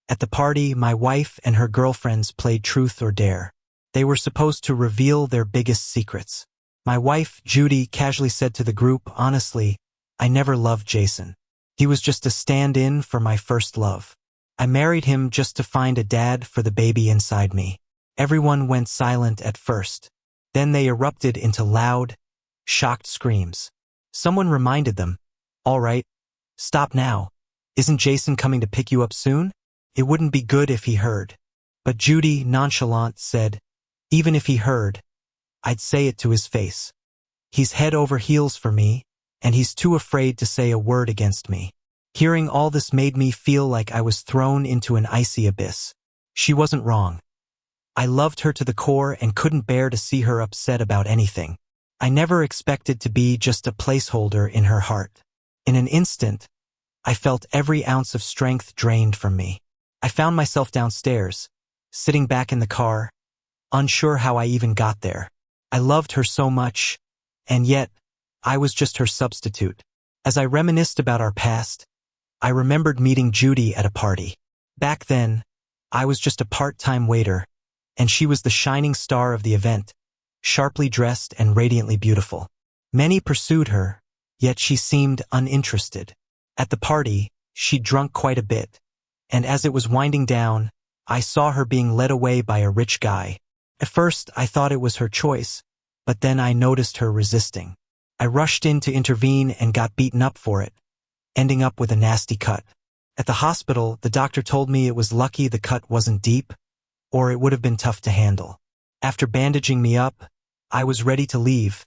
At the party, my wife and her girlfriends played truth or dare. They were supposed to reveal their biggest secrets. My wife, Judy, casually said to the group, "Honestly, I never loved Jason. He was just a stand-in for my first love. I married him just to find a dad for the baby inside me." Everyone went silent at first. Then they erupted into loud, shocked screams. Someone reminded them, "All right, stop now. Isn't Jason coming to pick you up soon? It wouldn't be good if he heard." But Judy, nonchalant, said, "Even if he heard, I'd say it to his face. He's head over heels for me, and he's too afraid to say a word against me." Hearing all this made me feel like I was thrown into an icy abyss. She wasn't wrong. I loved her to the core and couldn't bear to see her upset about anything. I never expected to be just a placeholder in her heart. In an instant, I felt every ounce of strength drained from me. I found myself downstairs, sitting back in the car, unsure how I even got there. I loved her so much, and yet, I was just her substitute. As I reminisced about our past, I remembered meeting Judy at a party. Back then, I was just a part-time waiter, and she was the shining star of the event, sharply dressed and radiantly beautiful. Many pursued her, yet she seemed uninterested. At the party, she'd drunk quite a bit, and as it was winding down, I saw her being led away by a rich guy. At first, I thought it was her choice, but then I noticed her resisting. I rushed in to intervene and got beaten up for it, ending up with a nasty cut. At the hospital, the doctor told me it was lucky the cut wasn't deep, or it would have been tough to handle. After bandaging me up, I was ready to leave,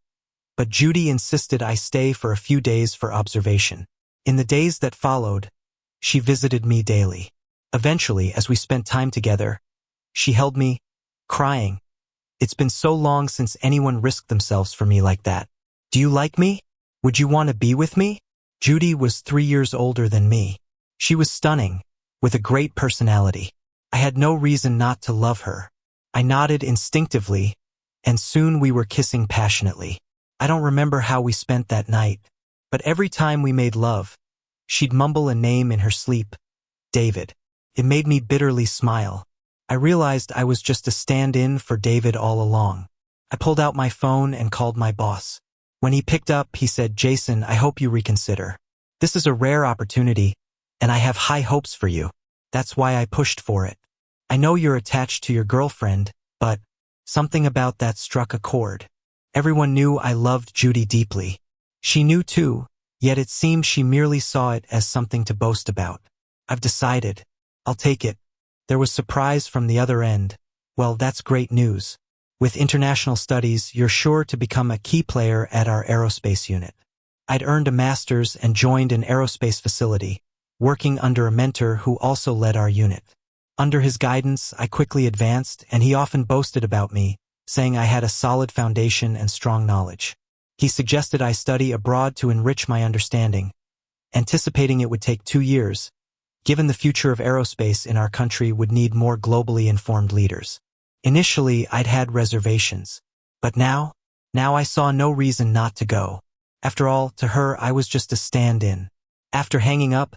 but Judy insisted I stay for a few days for observation. In the days that followed, she visited me daily. Eventually, as we spent time together, she held me, crying. "It's been so long since anyone risked themselves for me like that. Do you like me? Would you want to be with me?" Judy was 3 years older than me. She was stunning, with a great personality. I had no reason not to love her. I nodded instinctively, and soon we were kissing passionately. I don't remember how we spent that night, but every time we made love, she'd mumble a name in her sleep, David. It made me bitterly smile. I realized I was just a stand-in for David all along. I pulled out my phone and called my boss. When he picked up, he said, "Jason, I hope you reconsider. This is a rare opportunity, and I have high hopes for you. That's why I pushed for it. I know you're attached to your girlfriend, but something about that struck a chord." Everyone knew I loved Judy deeply. She knew too, yet it seemed she merely saw it as something to boast about. "I've decided. I'll take it." There was surprise from the other end. "Well, that's great news. With international studies, you're sure to become a key player at our aerospace unit." I'd earned a master's and joined an aerospace facility, working under a mentor who also led our unit. Under his guidance, I quickly advanced, and he often boasted about me, saying I had a solid foundation and strong knowledge. He suggested I study abroad to enrich my understanding, anticipating it would take 2 years, given the future of aerospace in our country would need more globally informed leaders. Initially, I'd had reservations, but now I saw no reason not to go. After all, to her, I was just a stand-in. After hanging up,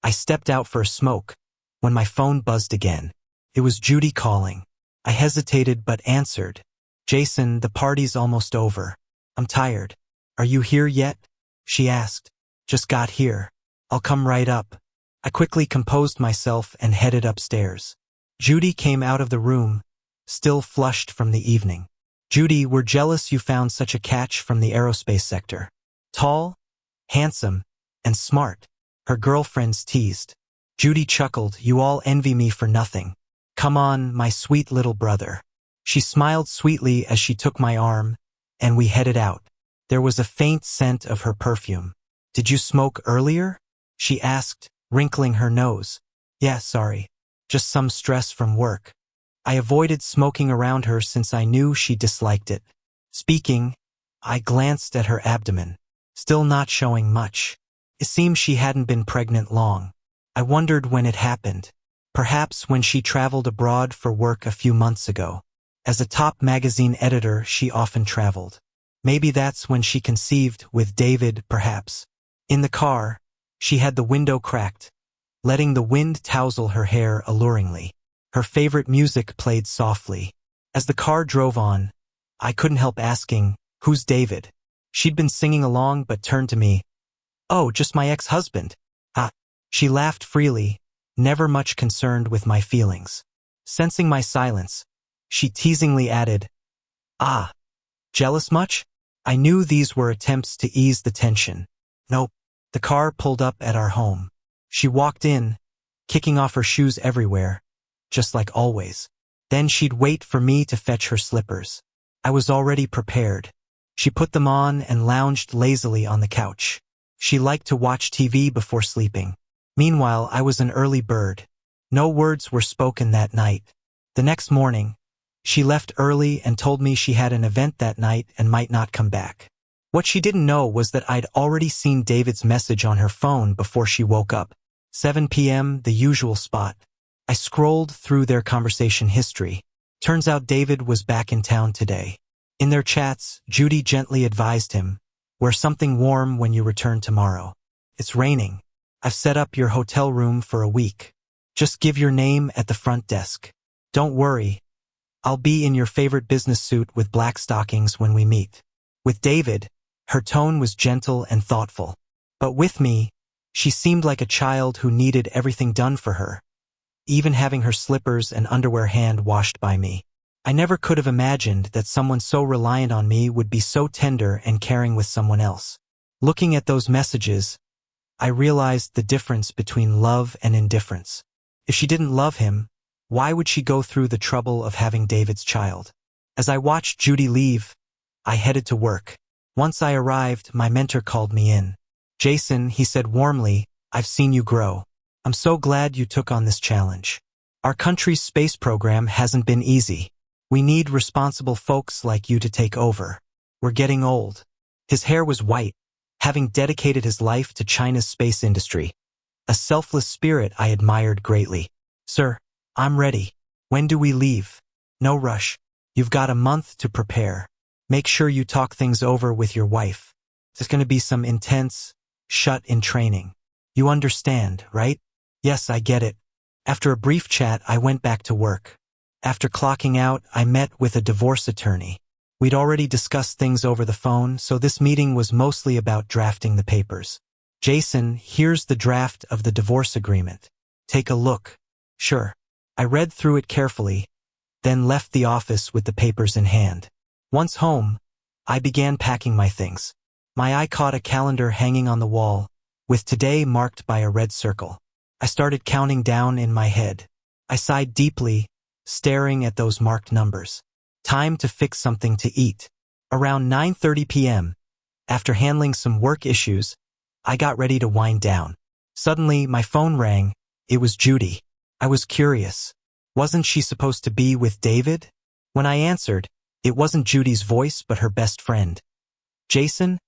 I stepped out for a smoke, when my phone buzzed again. It was Judy calling. I hesitated but answered. "Jason, the party's almost over. I'm tired. Are you here yet?" she asked. "Just got here. I'll come right up." I quickly composed myself and headed upstairs. Judy came out of the room, still flushed from the evening. "Judy, we're jealous you found such a catch from the aerospace sector. Tall, handsome, and smart," her girlfriends teased. Judy chuckled. "You all envy me for nothing. Come on, my sweet little brother." She smiled sweetly as she took my arm, and we headed out. There was a faint scent of her perfume. "Did you smoke earlier?" she asked, wrinkling her nose. "Yeah, sorry. Just some stress from work." I avoided smoking around her since I knew she disliked it. Speaking, I glanced at her abdomen, still not showing much. It seemed she hadn't been pregnant long. I wondered when it happened. Perhaps when she traveled abroad for work a few months ago. As a top magazine editor, she often traveled. Maybe that's when she conceived with David, perhaps. In the car, she had the window cracked, letting the wind tousle her hair alluringly. Her favorite music played softly. As the car drove on, I couldn't help asking, "Who's David?" She'd been singing along but turned to me. "Oh, just my ex-husband." Ah. She laughed freely, never much concerned with my feelings. Sensing my silence, she teasingly added, "Ah, jealous much?" I knew these were attempts to ease the tension. Nope. The car pulled up at our home. She walked in, kicking off her shoes everywhere, just like always. Then she'd wait for me to fetch her slippers. I was already prepared. She put them on and lounged lazily on the couch. She liked to watch TV before sleeping. Meanwhile, I was an early bird. No words were spoken that night. The next morning, she left early and told me she had an event that night and might not come back. What she didn't know was that I'd already seen David's message on her phone before she woke up. 7 p.m., the usual spot. I scrolled through their conversation history. Turns out David was back in town today. In their chats, Judy gently advised him, "Wear something warm when you return tomorrow. It's raining. I've set up your hotel room for a week. Just give your name at the front desk. Don't worry. I'll be in your favorite business suit with black stockings when we meet." With David, her tone was gentle and thoughtful. But with me, she seemed like a child who needed everything done for her, even having her slippers and underwear hand-washed by me. I never could have imagined that someone so reliant on me would be so tender and caring with someone else. Looking at those messages, I realized the difference between love and indifference. If she didn't love him, why would she go through the trouble of having David's child? As I watched Judy leave, I headed to work. Once I arrived, my mentor called me in. "Jason," he said warmly, "I've seen you grow. I'm so glad you took on this challenge. Our country's space program hasn't been easy. We need responsible folks like you to take over. We're getting old." His hair was white, having dedicated his life to China's space industry. A selfless spirit I admired greatly. "Sir, I'm ready. When do we leave?" "No rush. You've got a month to prepare. Make sure you talk things over with your wife. There's going to be some intense, shut-in training. You understand, right?" "Yes, I get it." After a brief chat, I went back to work. After clocking out, I met with a divorce attorney. We'd already discussed things over the phone, so this meeting was mostly about drafting the papers. "Jason, here's the draft of the divorce agreement. Take a look." "Sure." I read through it carefully, then left the office with the papers in hand. Once home, I began packing my things. My eye caught a calendar hanging on the wall, with today marked by a red circle. I started counting down in my head. I sighed deeply, staring at those marked numbers. Time to fix something to eat. Around 9:30 p.m., after handling some work issues, I got ready to wind down. Suddenly, my phone rang. It was Judy. I was curious. Wasn't she supposed to be with David? When I answered, it wasn't Judy's voice but her best friend. "Jason?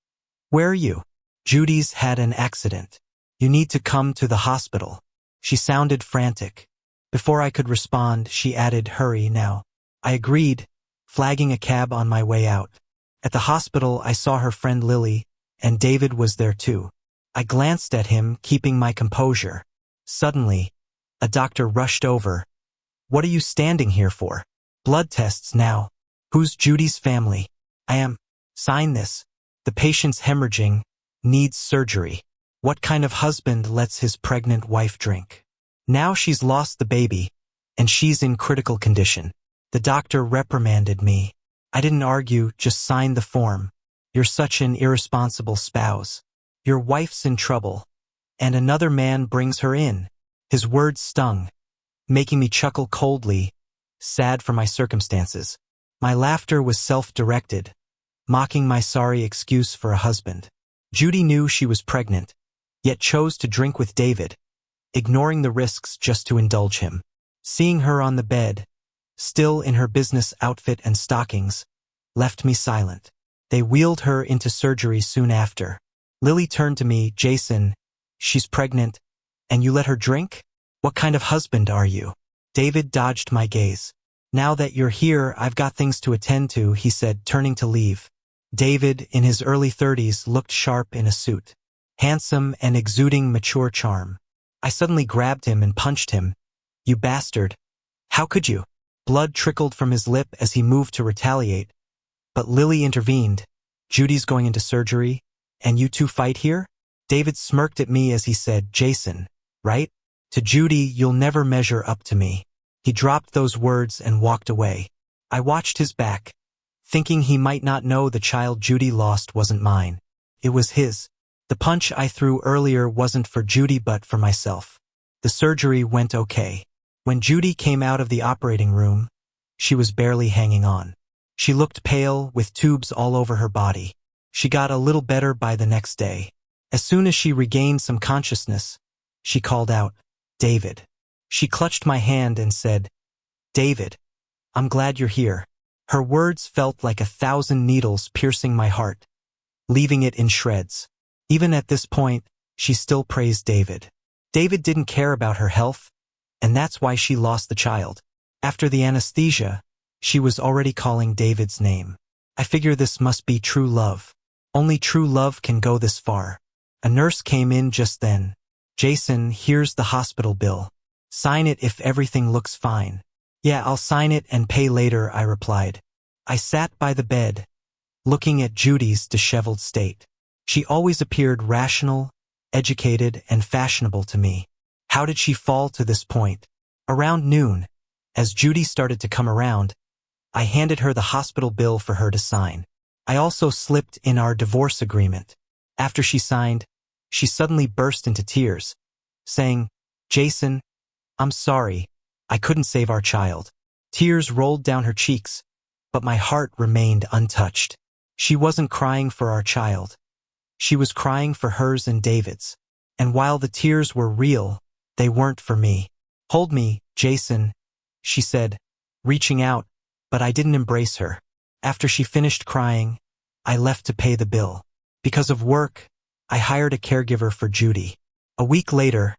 Where are you?" "Judy's had an accident. You need to come to the hospital." She sounded frantic. Before I could respond, she added, "Hurry now." I agreed, flagging a cab on my way out. At the hospital, I saw her friend Lily, and David was there too. I glanced at him, keeping my composure. Suddenly, a doctor rushed over. "What are you standing here for?" "Blood tests now." "Who's Judy's family?" "I am." "Sign this. The patient's hemorrhaging, needs surgery." "What kind of husband lets his pregnant wife drink?" "Now she's lost the baby, and she's in critical condition." The doctor reprimanded me. I didn't argue, just signed the form. "You're such an irresponsible spouse. Your wife's in trouble, and another man brings her in." His words stung, making me chuckle coldly, sad for my circumstances. My laughter was self-directed, mocking my sorry excuse for a husband. Judy knew she was pregnant, yet chose to drink with David, ignoring the risks just to indulge him. Seeing her on the bed, still in her business outfit and stockings, left me silent. They wheeled her into surgery soon after. Lily turned to me. "Jason, she's pregnant, and you let her drink? What kind of husband are you?" David dodged my gaze. "Now that you're here, I've got things to attend to," he said, turning to leave. David, in his early 30s, looked sharp in a suit, handsome and exuding mature charm. I suddenly grabbed him and punched him. "You bastard. How could you?" Blood trickled from his lip as he moved to retaliate, but Lily intervened. "Judy's going into surgery, and you two fight here?" David smirked at me as he said, "Jason, right? To Judy, you'll never measure up to me." He dropped those words and walked away. I watched his back, thinking he might not know the child Judy lost wasn't mine. It was his. The punch I threw earlier wasn't for Judy but for myself. The surgery went okay. When Judy came out of the operating room, she was barely hanging on. She looked pale, with tubes all over her body. She got a little better by the next day. As soon as she regained some consciousness, she called out, "David." She clutched my hand and said, "David, I'm glad you're here." Her words felt like 1,000 needles piercing my heart, leaving it in shreds. Even at this point, she still praised David. David didn't care about her health, and that's why she lost the child. After the anesthesia, she was already calling David's name. I figure this must be true love. Only true love can go this far. A nurse came in just then. "Jason, here's the hospital bill. Sign it if everything looks fine." "Yeah, I'll sign it and pay later," I replied. I sat by the bed, looking at Judy's disheveled state. She always appeared rational, educated, and fashionable to me. How did she fall to this point? Around noon, as Judy started to come around, I handed her the hospital bill for her to sign. I also slipped in our divorce agreement. After she signed, she suddenly burst into tears, saying, "Jason, I'm sorry, I couldn't save our child." Tears rolled down her cheeks, but my heart remained untouched. She wasn't crying for our child. She was crying for hers and David's. And while the tears were real, they weren't for me. "Hold me, Jason," she said, reaching out, but I didn't embrace her. After she finished crying, I left to pay the bill. Because of work, I hired a caregiver for Judy. A week later,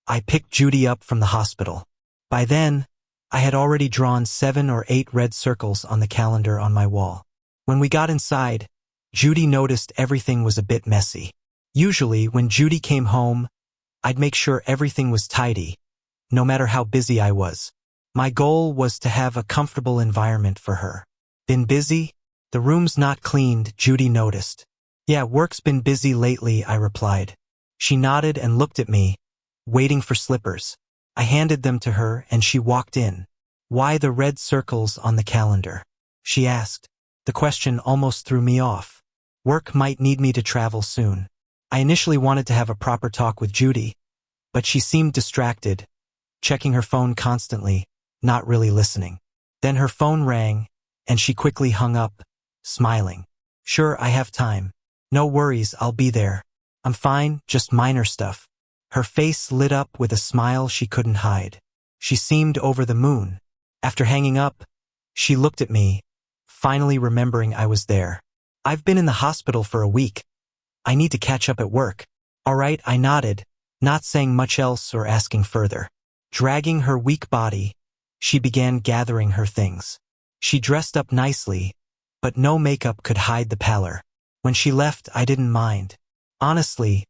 I picked Judy up from the hospital. By then, I had already drawn 7 or 8 red circles on the calendar on my wall. When we got inside, Judy noticed everything was a bit messy. Usually, when Judy came home, I'd make sure everything was tidy, no matter how busy I was. My goal was to have a comfortable environment for her. "Been busy? The room's not cleaned," Judy noticed. "Yeah, work's been busy lately," I replied. She nodded and looked at me, waiting for slippers. I handed them to her and she walked in. "Why the red circles on the calendar?" she asked. The question almost threw me off. Work might need me to travel soon. I initially wanted to have a proper talk with Judy, but she seemed distracted, checking her phone constantly, not really listening. Then her phone rang, and she quickly hung up, smiling. "Sure, I have time. No worries, I'll be there. I'm fine, just minor stuff." Her face lit up with a smile she couldn't hide. She seemed over the moon. After hanging up, she looked at me, finally remembering I was there. "I've been in the hospital for a week. I need to catch up at work." "All right," I nodded, not saying much else or asking further. Dragging her weak body, she began gathering her things. She dressed up nicely, but no makeup could hide the pallor. When she left, I didn't mind. Honestly,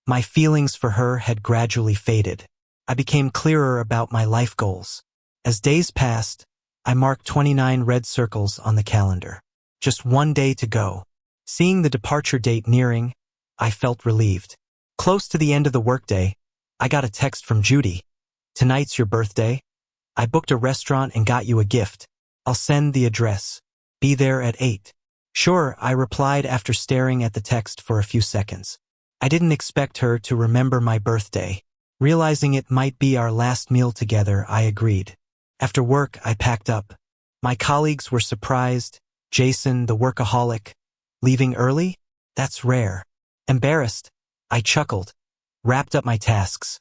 my feelings for her had gradually faded. I became clearer about my life goals. As days passed, I marked 29 red circles on the calendar. Just one day to go. Seeing the departure date nearing, I felt relieved. Close to the end of the workday, I got a text from Judy. "Tonight's your birthday. I booked a restaurant and got you a gift. I'll send the address. Be there at 8. "Sure," I replied after staring at the text for a few seconds. I didn't expect her to remember my birthday. Realizing it might be our last meal together, I agreed. After work, I packed up. My colleagues were surprised. "Jason, the workaholic, leaving early? That's rare." Embarrassed, I chuckled, wrapped up my tasks.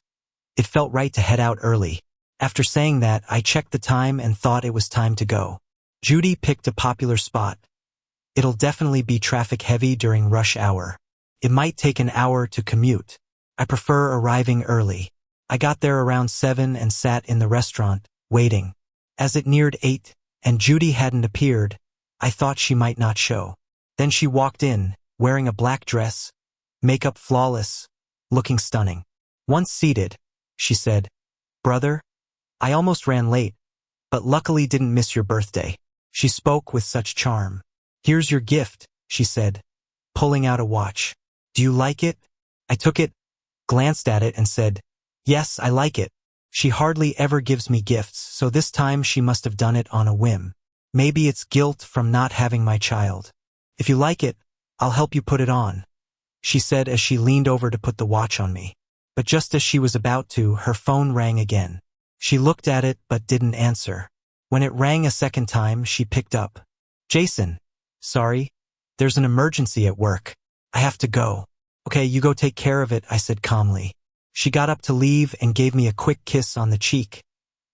It felt right to head out early. After saying that, I checked the time and thought it was time to go. Judy picked a popular spot. It'll definitely be traffic heavy during rush hour. It might take an hour to commute. I prefer arriving early. I got there around 7 and sat in the restaurant, waiting. As it neared 8, and Judy hadn't appeared, I thought she might not show. Then she walked in, wearing a black dress, makeup flawless, looking stunning. Once seated, she said. Brother, I almost ran late, but luckily didn't miss your birthday. She spoke with such charm. Here's your gift, she said, pulling out a watch. Do you like it? I took it, glanced at it and said, yes, I like it. She hardly ever gives me gifts, so this time she must have done it on a whim. Maybe it's guilt from not having my child. If you like it, I'll help you put it on, she said as she leaned over to put the watch on me. But just as she was about to, her phone rang again. She looked at it but didn't answer. When it rang a second time, she picked up. Jason, sorry, there's an emergency at work. I have to go. Okay, you go take care of it, I said calmly. She got up to leave and gave me a quick kiss on the cheek,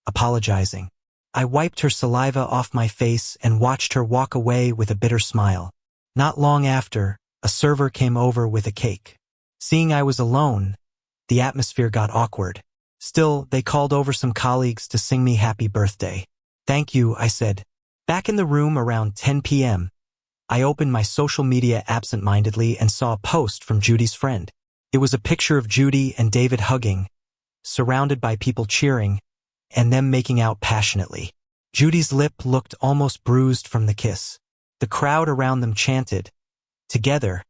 apologizing. I wiped her saliva off my face and watched her walk away with a bitter smile. Not long after, a server came over with a cake. Seeing I was alone, the atmosphere got awkward. Still, they called over some colleagues to sing me happy birthday. Thank you, I said. Back in the room around 10 p.m., I opened my social media absent-mindedly and saw a post from Judy's friend. It was a picture of Judy and David hugging, surrounded by people cheering, and them making out passionately. Judy's lip looked almost bruised from the kiss. The crowd around them chanted, "Together,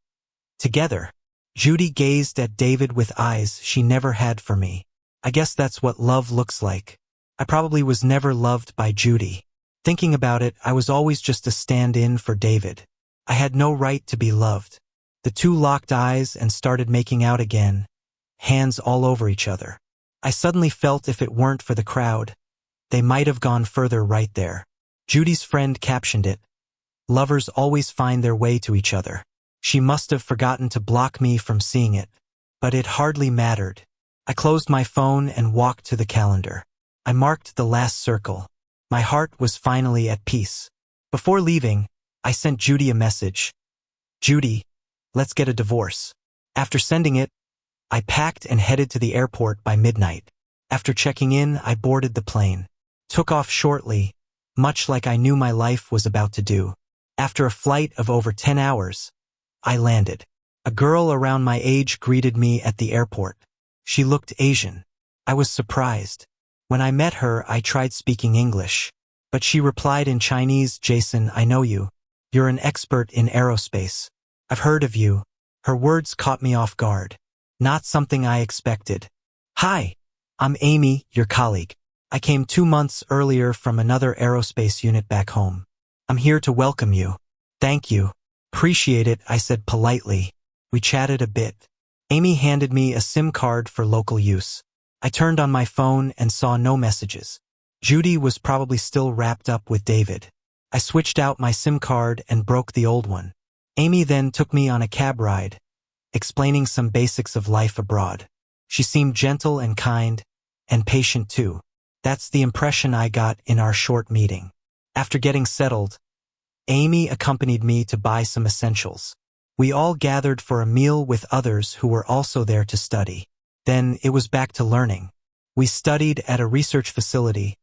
together." Judy gazed at David with eyes she never had for me. I guess that's what love looks like. I probably was never loved by Judy. Thinking about it, I was always just a stand-in for David. I had no right to be loved. The two locked eyes and started making out again, hands all over each other. I suddenly felt if it weren't for the crowd, they might have gone further right there. Judy's friend captioned it, "Lovers always find their way to each other." She must have forgotten to block me from seeing it. But it hardly mattered. I closed my phone and walked to the calendar. I marked the last circle. My heart was finally at peace. Before leaving, I sent Judy a message. Judy, let's get a divorce. After sending it, I packed and headed to the airport by midnight. After checking in, I boarded the plane. Took off shortly, much like I knew my life was about to do. After a flight of over 10 hours, I landed. A girl around my age greeted me at the airport. She looked Asian. I was surprised. When I met her, I tried speaking English. But she replied in Chinese, "Jason, I know you. You're an expert in aerospace. I've heard of you." Her words caught me off guard. Not something I expected. "Hi, I'm Amy, your colleague. I came 2 months earlier from another aerospace unit back home. I'm here to welcome you." "Thank you. Appreciate it," I said politely. We chatted a bit. Amy handed me a SIM card for local use. I turned on my phone and saw no messages. Judy was probably still wrapped up with David. I switched out my SIM card and broke the old one. Amy then took me on a cab ride, explaining some basics of life abroad. She seemed gentle and kind, and patient too. That's the impression I got in our short meeting. After getting settled, Amy accompanied me to buy some essentials. We all gathered for a meal with others who were also there to study. Then it was back to learning. We studied at a research facility,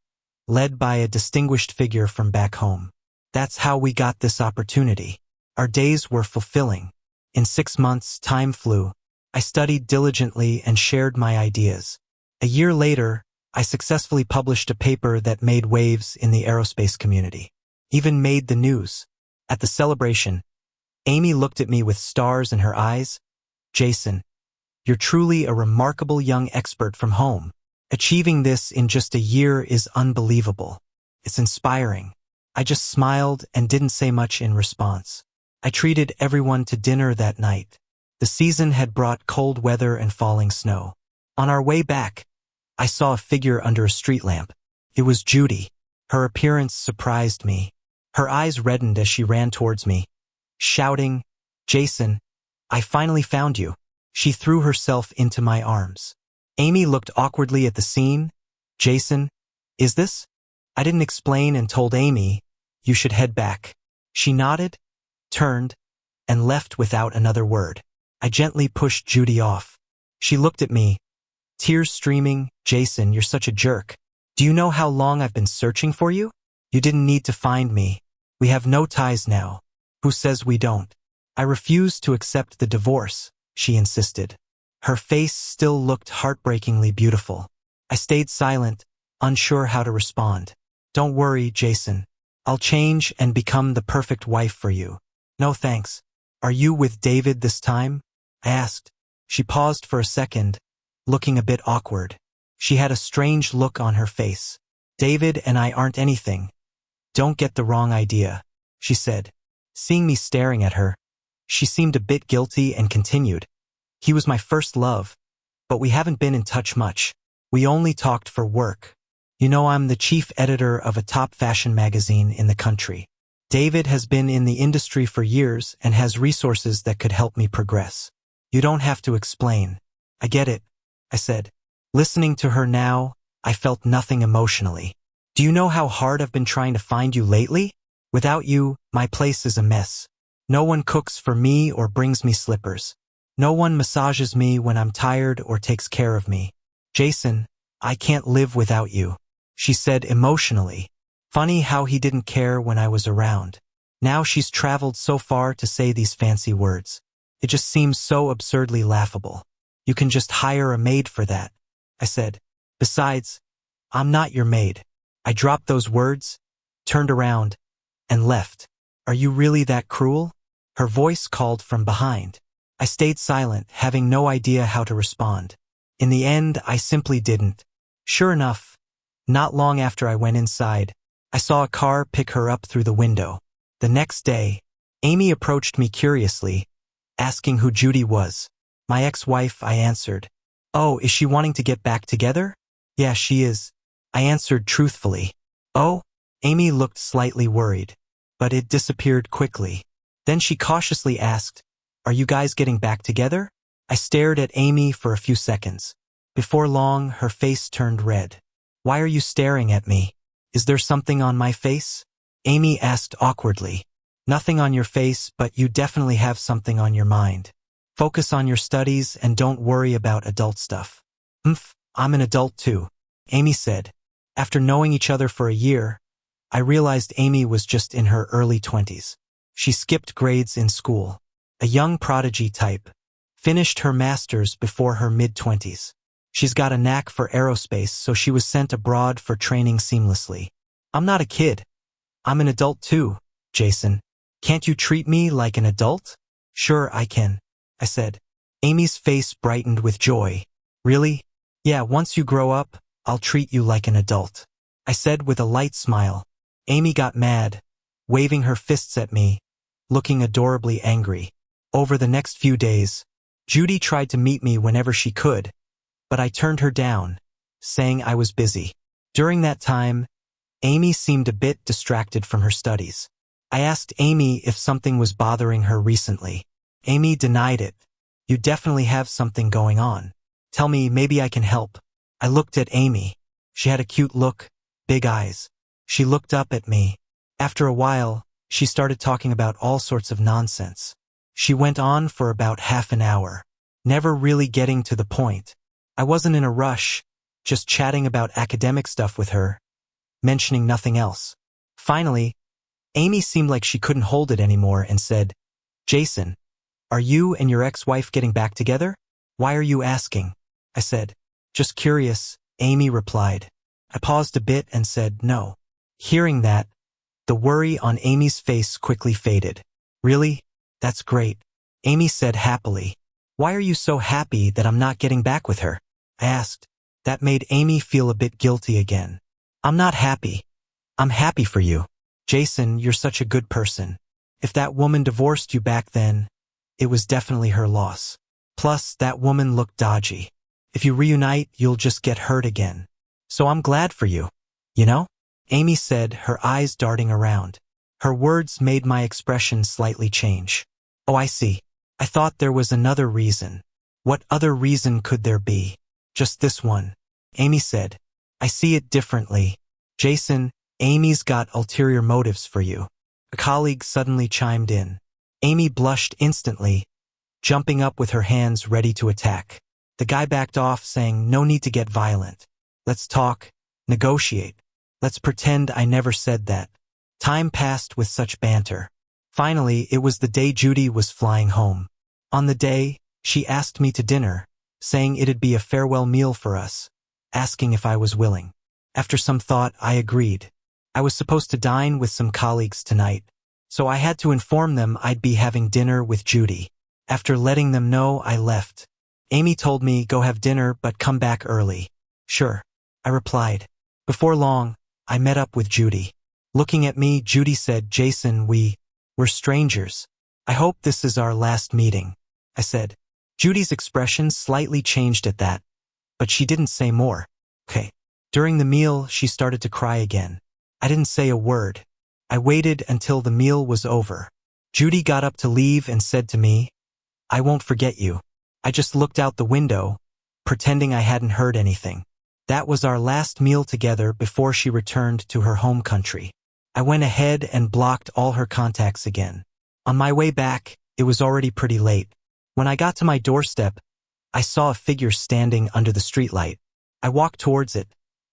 led by a distinguished figure from back home. That's how we got this opportunity. Our days were fulfilling. In 6 months, time flew. I studied diligently and shared my ideas. A year later, I successfully published a paper that made waves in the aerospace community. Even made the news. At the celebration, Amy looked at me with stars in her eyes. "Jason, you're truly a remarkable young expert from home. Achieving this in just a year is unbelievable. It's inspiring." I just smiled and didn't say much in response. I treated everyone to dinner that night. The season had brought cold weather and falling snow. On our way back, I saw a figure under a street lamp. It was Judy. Her appearance surprised me. Her eyes reddened as she ran towards me, shouting, "Jason, I finally found you." She threw herself into my arms. Amy looked awkwardly at the scene. "Jason, is this?" I didn't explain and told Amy, "You should head back." She nodded, turned, and left without another word. I gently pushed Judy off. She looked at me, tears streaming. "Jason, you're such a jerk. Do you know how long I've been searching for you? You didn't need to find me. We have no ties now." "Who says we don't?" "I refuse to accept the divorce," she insisted. Her face still looked heartbreakingly beautiful. I stayed silent, unsure how to respond. Don't worry, Jason. I'll change and become the perfect wife for you. No thanks. Are you with David this time? I asked. She paused for a second, looking a bit awkward. She had a strange look on her face. David and I aren't anything. Don't get the wrong idea, she said. Seeing me staring at her, she seemed a bit guilty and continued. He was my first love, but we haven't been in touch much. We only talked for work. You know, I'm the chief editor of a top fashion magazine in the country. David has been in the industry for years and has resources that could help me progress. You don't have to explain. I get it, I said. Listening to her now, I felt nothing emotionally. Do you know how hard I've been trying to find you lately? Without you, my place is a mess. No one cooks for me or brings me slippers. No one massages me when I'm tired or takes care of me. Jason, I can't live without you, she said emotionally. Funny how he didn't care when I was around. Now she's traveled so far to say these fancy words. It just seems so absurdly laughable. You can just hire a maid for that, I said. Besides, I'm not your maid. I dropped those words, turned around, and left. Are you really that cruel? Her voice called from behind. I stayed silent, having no idea how to respond. In the end, I simply didn't. Sure enough, not long after I went inside, I saw a car pick her up through the window. The next day, Amy approached me curiously, asking who Judy was. My ex-wife, I answered. Oh, is she wanting to get back together? Yeah, she is. I answered truthfully. Oh? Amy looked slightly worried, but it disappeared quickly. Then she cautiously asked, Are you guys getting back together? I stared at Amy for a few seconds. Before long, her face turned red. Why are you staring at me? Is there something on my face? Amy asked awkwardly. Nothing on your face, but you definitely have something on your mind. Focus on your studies and don't worry about adult stuff. I'm an adult too, Amy said. After knowing each other for a year, I realized Amy was just in her early 20s. She skipped grades in school. A young prodigy type. Finished her master's before her mid-20s. She's got a knack for aerospace, so she was sent abroad for training seamlessly. I'm not a kid. I'm an adult too, Jason. Can't you treat me like an adult? Sure, I can, I said. Amy's face brightened with joy. Really? Yeah, once you grow up, I'll treat you like an adult, I said with a light smile. Amy got mad, waving her fists at me, looking adorably angry. Over the next few days, Judy tried to meet me whenever she could, but I turned her down, saying I was busy. During that time, Amy seemed a bit distracted from her studies. I asked Amy if something was bothering her recently. Amy denied it. You definitely have something going on. Tell me, maybe I can help. I looked at Amy. She had a cute look, big eyes. She looked up at me. After a while, she started talking about all sorts of nonsense. She went on for about half an hour, never really getting to the point. I wasn't in a rush, just chatting about academic stuff with her, mentioning nothing else. Finally, Amy seemed like she couldn't hold it anymore and said, Jason, are you and your ex-wife getting back together? Why are you asking? I said. Just curious, Amy replied. I paused a bit and said no. Hearing that, the worry on Amy's face quickly faded. Really? That's great, Amy said happily. Why are you so happy that I'm not getting back with her? I asked. That made Amy feel a bit guilty again. I'm not happy. I'm happy for you. Jason, you're such a good person. If that woman divorced you back then, it was definitely her loss. Plus, that woman looked dodgy. If you reunite, you'll just get hurt again. So I'm glad for you. You know? Amy said, her eyes darting around. Her words made my expression slightly change. Oh, I see. I thought there was another reason. What other reason could there be? Just this one. Amy said. I see it differently. Jason, Amy's got ulterior motives for you. A colleague suddenly chimed in. Amy blushed instantly, jumping up with her hands ready to attack. The guy backed off, saying, no need to get violent. Let's talk, negotiate. Let's pretend I never said that. Time passed with such banter. Finally, it was the day Judy was flying home. On the day, she asked me to dinner, saying it'd be a farewell meal for us. asking if I was willing. After some thought, I agreed. I was supposed to dine with some colleagues tonight, so I had to inform them I'd be having dinner with Judy. After letting them know, I left. Amy told me, "Go have dinner, but come back early." "Sure," I replied. Before long, I met up with Judy. Looking at me, Judy said, "Jason, we're strangers. I hope this is our last meeting," I said. Judy's expression slightly changed at that, but she didn't say more. Okay. During the meal, she started to cry again. I didn't say a word. I waited until the meal was over. Judy got up to leave and said to me, "I won't forget you." I just looked out the window, pretending I hadn't heard anything. That was our last meal together before she returned to her home country. I went ahead and blocked all her contacts again. On my way back, it was already pretty late. When I got to my doorstep, I saw a figure standing under the streetlight. I walked towards it,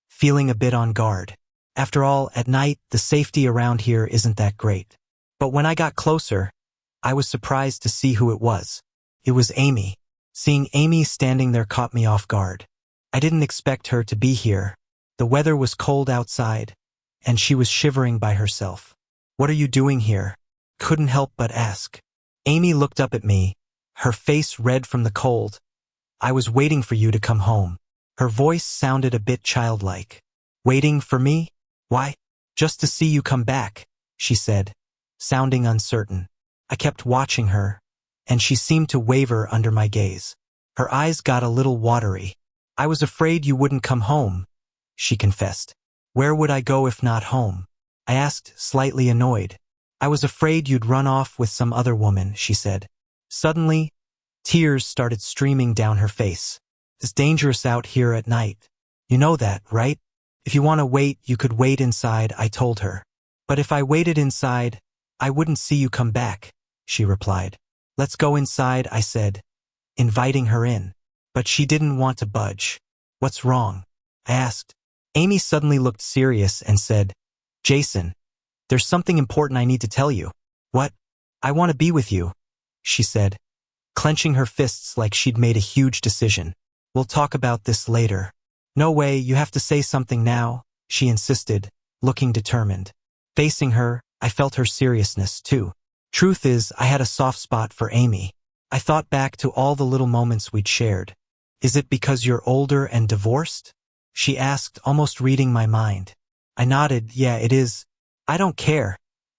feeling a bit on guard. After all, at night, the safety around here isn't that great. But when I got closer, I was surprised to see who it was. It was Amy. Seeing Amy standing there caught me off guard. I didn't expect her to be here. The weather was cold outside, and she was shivering by herself. "What are you doing here?" Couldn't help but ask. Amy looked up at me, her face red from the cold. "I was waiting for you to come home." Her voice sounded a bit childlike. "Waiting for me? Why?" "Just to see you come back," she said, sounding uncertain. I kept watching her, and she seemed to waver under my gaze. Her eyes got a little watery. "I was afraid you wouldn't come home," she confessed. "Where would I go if not home?" I asked, slightly annoyed. "I was afraid you'd run off with some other woman," she said. Suddenly, tears started streaming down her face. "It's dangerous out here at night. You know that, right? If you want to wait, you could wait inside," I told her. "But if I waited inside, I wouldn't see you come back," she replied. "Let's go inside," I said, inviting her in. But she didn't want to budge. "What's wrong?" I asked. Amy suddenly looked serious and said, "Jason, there's something important I need to tell you." "What?" "I want to be with you," she said, clenching her fists like she'd made a huge decision. "We'll talk about this later." "No way, you have to say something now," she insisted, looking determined. Facing her, I felt her seriousness, too. Truth is, I had a soft spot for Amy. I thought back to all the little moments we'd shared. "Is it because you're older and divorced?" she asked, almost reading my mind. I nodded. "Yeah, it is." "I don't care,"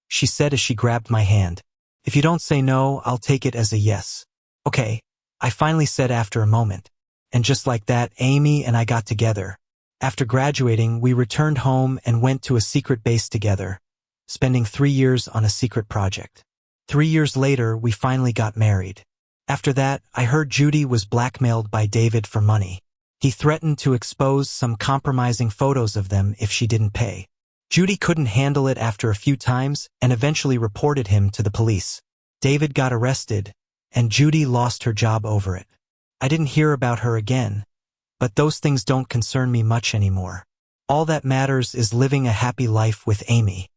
she said as she grabbed my hand. "If you don't say no, I'll take it as a yes." "Okay," I finally said after a moment. And just like that, Amy and I got together. After graduating, we returned home and went to a secret base together, spending 3 years on a secret project. 3 years later, we finally got married. After that, I heard Judy was blackmailed by David for money. He threatened to expose some compromising photos of them if she didn't pay. Judy couldn't handle it after a few times and eventually reported him to the police. David got arrested, and Judy lost her job over it. I didn't hear about her again, but those things don't concern me much anymore. All that matters is living a happy life with Amy.